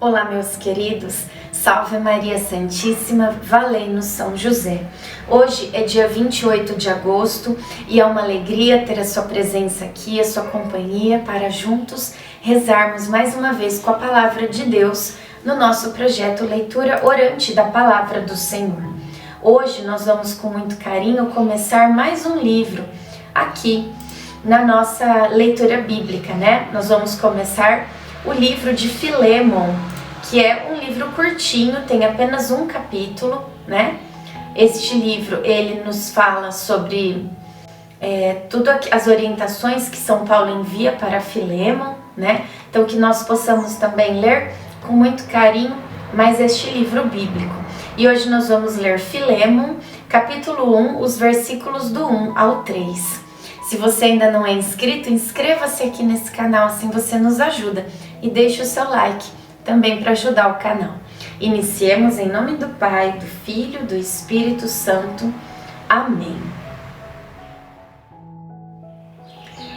Olá, meus queridos, salve Maria Santíssima, valei-nos São José. Hoje é dia 28 de agosto e é uma alegria ter a sua presença aqui, a sua companhia, para juntos rezarmos mais uma vez com a Palavra de Deus no nosso projeto Leitura Orante da Palavra do Senhor. Hoje nós vamos com muito carinho começar mais um livro aqui na nossa leitura bíblica, né? Nós vamos começar o livro de Filemon, que é um livro curtinho, tem apenas um capítulo, né? Este livro, ele nos fala sobre tudo as orientações que São Paulo envia para Filemon, né? Então que nós possamos também ler com muito carinho mais este livro bíblico. E hoje nós vamos ler Filemon, capítulo 1, os versículos do 1 ao 3. Se você ainda não é inscrito, inscreva-se aqui nesse canal, assim você nos ajuda. E deixe o seu like também para ajudar o canal. Iniciemos em nome do Pai, do Filho, do Espírito Santo. Amém.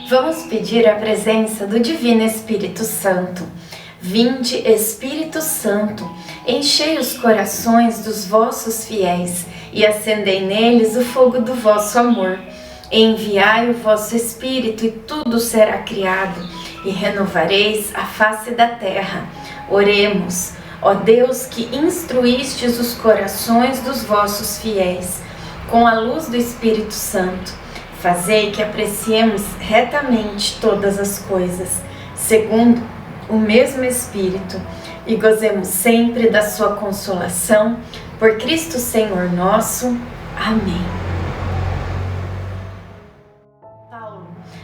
Vamos pedir a presença do Divino Espírito Santo. Vinde, Espírito Santo, enchei os corações dos vossos fiéis e acendei neles o fogo do vosso amor. Enviai o vosso Espírito e tudo será criado, e renovareis a face da terra. Oremos, ó Deus, que instruístes os corações dos vossos fiéis, com a luz do Espírito Santo. Fazei que apreciemos retamente todas as coisas, segundo o mesmo Espírito, e gozemos sempre da sua consolação, por Cristo Senhor nosso. Amém.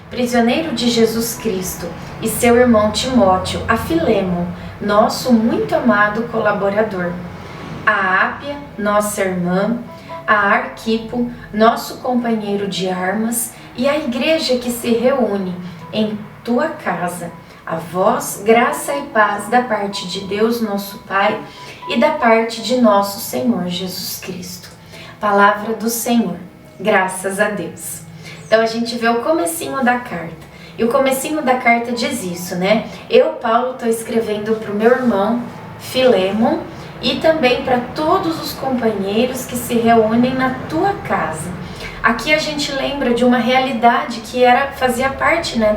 Prisioneiro de Jesus Cristo, e seu irmão Timóteo, a Filemon, nosso muito amado colaborador, a Ápia, nossa irmã, a Arquipo, nosso companheiro de armas, e a igreja que se reúne em tua casa. A vós, graça e paz da parte de Deus, nosso Pai, e da parte de nosso Senhor Jesus Cristo. Palavra do Senhor. Graças a Deus. Então a gente vê o comecinho da carta. E o comecinho da carta diz isso, né? Eu, Paulo, estou escrevendo para o meu irmão Filemon e também para todos os companheiros que se reúnem na tua casa. Aqui a gente lembra de uma realidade que fazia parte, né,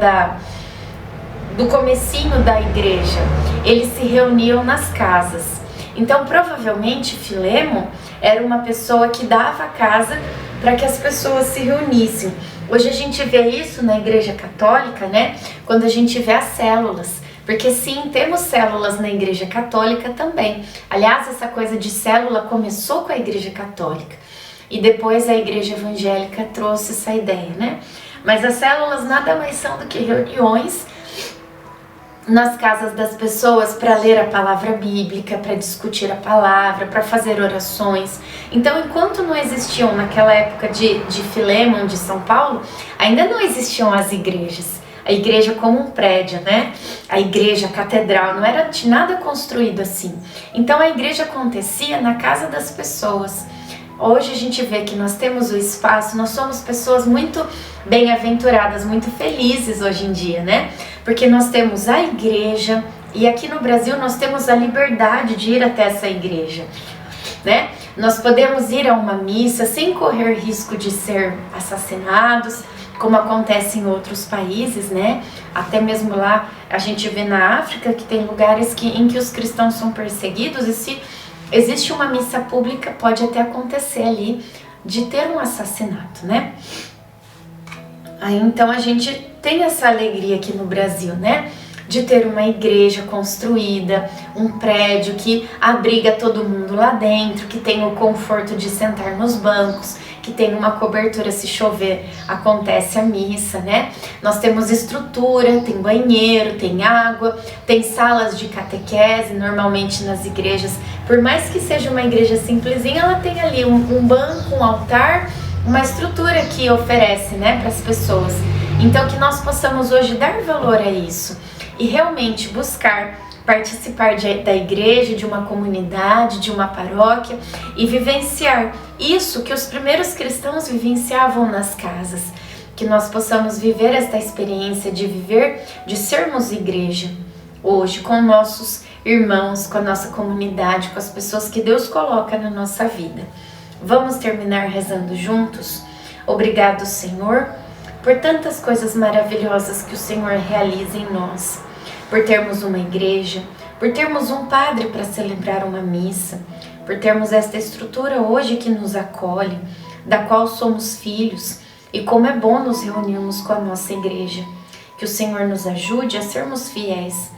do comecinho da igreja. Eles se reuniam nas casas. Então provavelmente Filemon era uma pessoa que dava casa para que as pessoas se reunissem. Hoje a gente vê isso na Igreja Católica, né? Quando a gente vê as células. Porque sim, temos células na Igreja Católica também. Aliás, essa coisa de célula começou com a Igreja Católica. E depois a Igreja Evangélica trouxe essa ideia, né? Mas as células nada mais são do que reuniões nas casas das pessoas para ler a palavra bíblica, para discutir a palavra, para fazer orações. Então, enquanto não existiam naquela época de Filemon, de São Paulo, ainda não existiam as igrejas. A igreja como um prédio, né? A igreja, a catedral, não era de nada construído assim. Então, a igreja acontecia na casa das pessoas. Hoje a gente vê que nós temos o espaço, nós somos pessoas muito bem-aventuradas, muito felizes hoje em dia, né? Porque nós temos a igreja e aqui no Brasil nós temos a liberdade de ir até essa igreja, né? Nós podemos ir a uma missa sem correr risco de ser assassinados, como acontece em outros países, né? Até mesmo lá a gente vê na África que tem lugares em que os cristãos são perseguidos e se existe uma missa pública, pode até acontecer ali de ter um assassinato, né? Aí então a gente tem essa alegria aqui no Brasil, né? De ter uma igreja construída, um prédio que abriga todo mundo lá dentro, que tem o conforto de sentar nos bancos, que tem uma cobertura se chover, acontece a missa, né? Nós temos estrutura, tem banheiro, tem água, tem salas de catequese, normalmente nas igrejas, por mais que seja uma igreja simplesinha, ela tem ali um banco, um altar, uma estrutura que oferece, né, para as pessoas. Então que nós possamos hoje dar valor a isso e realmente buscar participar da igreja, de uma comunidade, de uma paróquia e vivenciar isso que os primeiros cristãos vivenciavam nas casas. Que nós possamos viver esta experiência de sermos igreja hoje com nossos irmãos, com a nossa comunidade, com as pessoas que Deus coloca na nossa vida. Vamos terminar rezando juntos? Obrigado, Senhor, por tantas coisas maravilhosas que o Senhor realiza em nós, por termos uma igreja, por termos um padre para celebrar uma missa, por termos esta estrutura hoje que nos acolhe, da qual somos filhos, e como é bom nos reunirmos com a nossa igreja. Que o Senhor nos ajude a sermos fiéis,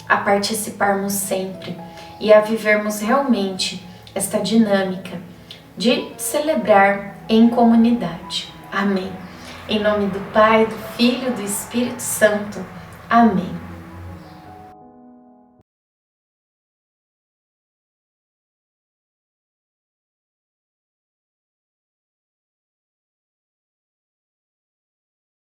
a participarmos sempre e a vivermos realmente esta dinâmica de celebrar em comunidade. Amém. Em nome do Pai, do Filho e do Espírito Santo. Amém.